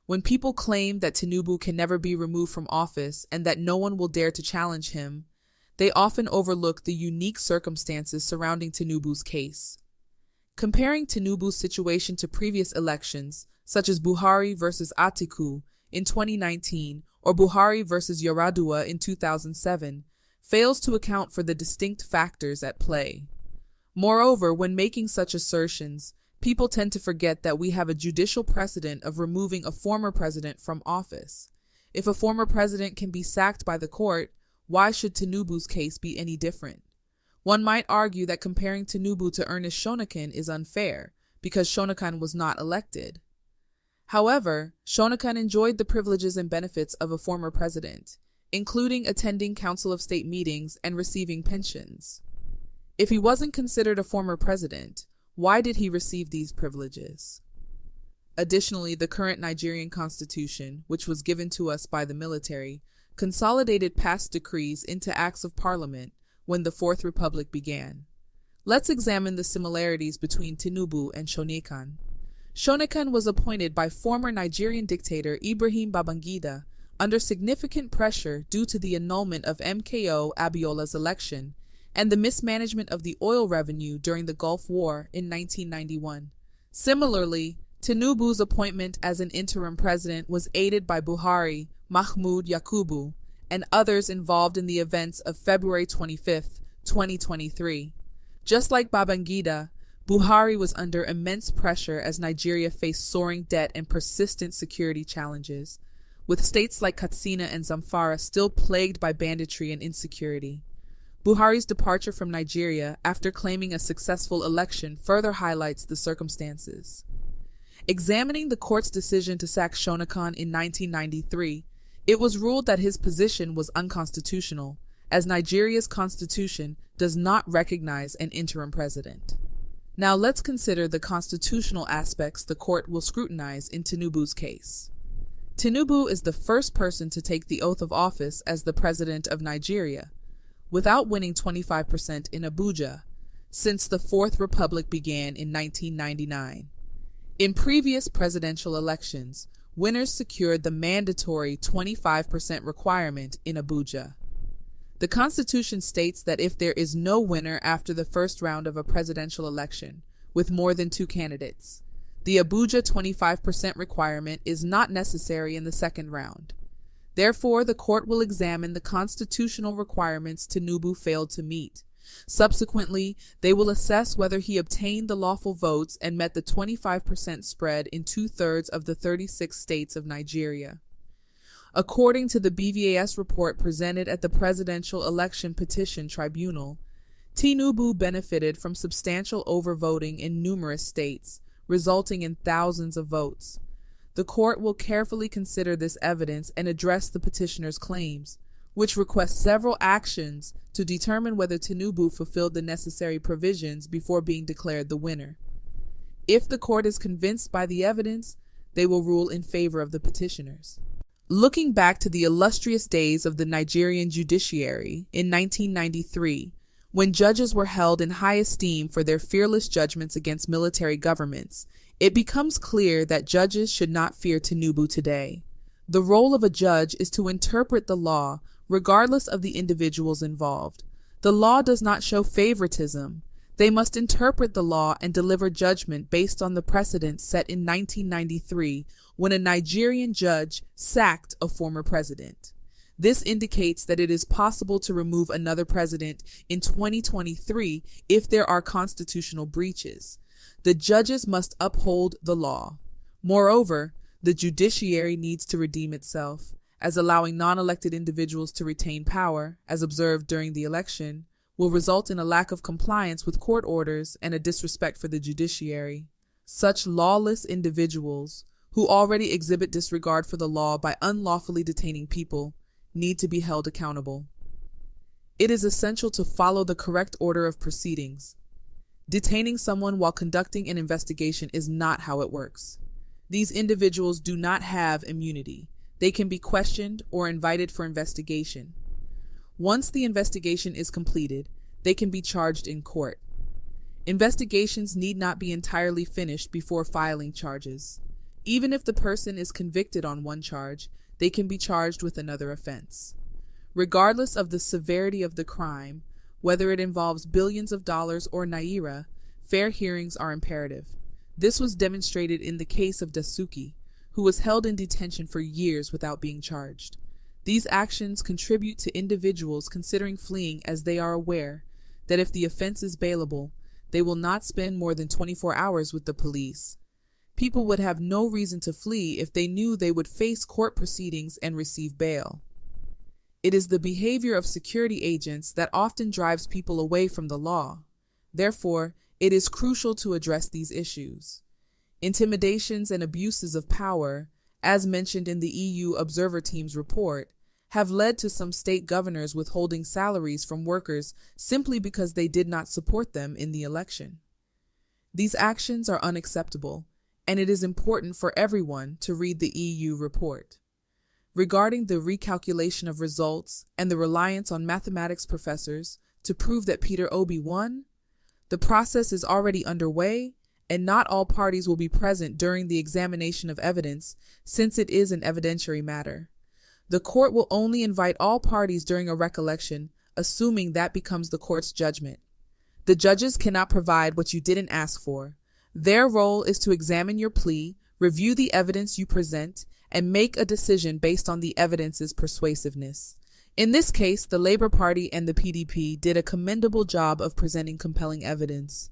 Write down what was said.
When people claim that Tinubu can never be removed from office and that no one will dare to challenge him, they often overlook the unique circumstances surrounding Tinubu's case. Comparing Tinubu's situation to previous elections, such as Buhari versus Atiku in 2019 or Buhari versus Yaradua in 2007, fails to account for the distinct factors at play. Moreover, when making such assertions, people tend to forget that we have a judicial precedent of removing a former president from office. If a former president can be sacked by the court, why should Tinubu's case be any different? One might argue that comparing Tinubu to Ernest Shonekan is unfair, because Shonekan was not elected. However, Shonekan enjoyed the privileges and benefits of a former president, including attending Council of State meetings and receiving pensions. If he wasn't considered a former president, why did he receive these privileges? Additionally, the current Nigerian Constitution, which was given to us by the military, consolidated past decrees into acts of parliament when the Fourth Republic began. Let's examine the similarities between Tinubu and Shonekan. Shonekan was appointed by former Nigerian dictator Ibrahim Babangida under significant pressure due to the annulment of MKO Abiola's election and the mismanagement of the oil revenue during the Gulf War in 1991. Similarly, Tinubu's appointment as an interim president was aided by Buhari, Mahmoud Yakubu, and others involved in the events of February 25, 2023. Just like Babangida, Buhari was under immense pressure as Nigeria faced soaring debt and persistent security challenges, with states like Katsina and Zamfara still plagued by banditry and insecurity. Buhari's departure from Nigeria after claiming a successful election further highlights the circumstances. Examining the court's decision to sack Shonekan in 1993, it was ruled that his position was unconstitutional, as Nigeria's constitution does not recognize an interim president. Now let's consider the constitutional aspects the court will scrutinize in Tinubu's case. Tinubu is the first person to take the oath of office as the president of Nigeria, without winning 25% in Abuja, since the Fourth Republic began in 1999. In previous presidential elections, winners secured the mandatory 25% requirement in Abuja. The Constitution states that if there is no winner after the first round of a presidential election, with more than two candidates, the Abuja 25% requirement is not necessary in the second round. Therefore, the court will examine the constitutional requirements Tinubu failed to meet. Subsequently, they will assess whether he obtained the lawful votes and met the 25% spread in 2/3 of the 36 states of Nigeria. According to the BVAS report presented at the Presidential Election Petition Tribunal, Tinubu benefited from substantial overvoting in numerous states, resulting in thousands of votes. The court will carefully consider this evidence and address the petitioner's claims, which request several actions to determine whether Tinubu fulfilled the necessary provisions before being declared the winner. If the court is convinced by the evidence, they will rule in favor of the petitioners. Looking back to the illustrious days of the Nigerian judiciary in 1993, when judges were held in high esteem for their fearless judgments against military governments, it becomes clear that judges should not fear Tinubu today. The role of a judge is to interpret the law, regardless of the individuals involved. The law does not show favoritism. They must interpret the law and deliver judgment based on the precedent set in 1993 when a Nigerian judge sacked a former president. This indicates that it is possible to remove another president in 2023 if there are constitutional breaches. The judges must uphold the law. Moreover, the judiciary needs to redeem itself, as allowing non-elected individuals to retain power, as observed during the election, will result in a lack of compliance with court orders and a disrespect for the judiciary. Such lawless individuals, who already exhibit disregard for the law by unlawfully detaining people, need to be held accountable. It is essential to follow the correct order of proceedings. Detaining someone while conducting an investigation is not how it works. These individuals do not have immunity. They can be questioned or invited for investigation. Once the investigation is completed, they can be charged in court. Investigations need not be entirely finished before filing charges. Even if the person is convicted on one charge, they can be charged with another offense. Regardless of the severity of the crime, whether it involves billions of dollars or naira, fair hearings are imperative. This was demonstrated in the case of Dasuki, who was held in detention for years without being charged. These actions contribute to individuals considering fleeing, as they are aware that if the offense is bailable, they will not spend more than 24 hours with the police. People would have no reason to flee if they knew they would face court proceedings and receive bail. It is the behavior of security agents that often drives people away from the law. Therefore, it is crucial to address these issues. Intimidations and abuses of power, as mentioned in the EU Observer Team's report, have led to some state governors withholding salaries from workers simply because they did not support them in the election. These actions are unacceptable, and it is important for everyone to read the EU report. Regarding the recalculation of results and the reliance on mathematics professors to prove that Peter Obi won, the process is already underway, and not all parties will be present during the examination of evidence, since it is an evidentiary matter. The court will only invite all parties during a recollection, assuming that becomes the court's judgment. The judges cannot provide what you didn't ask for. Their role is to examine your plea, review the evidence you present, and make a decision based on the evidence's persuasiveness. In this case, the Labour Party and the PDP did a commendable job of presenting compelling evidence.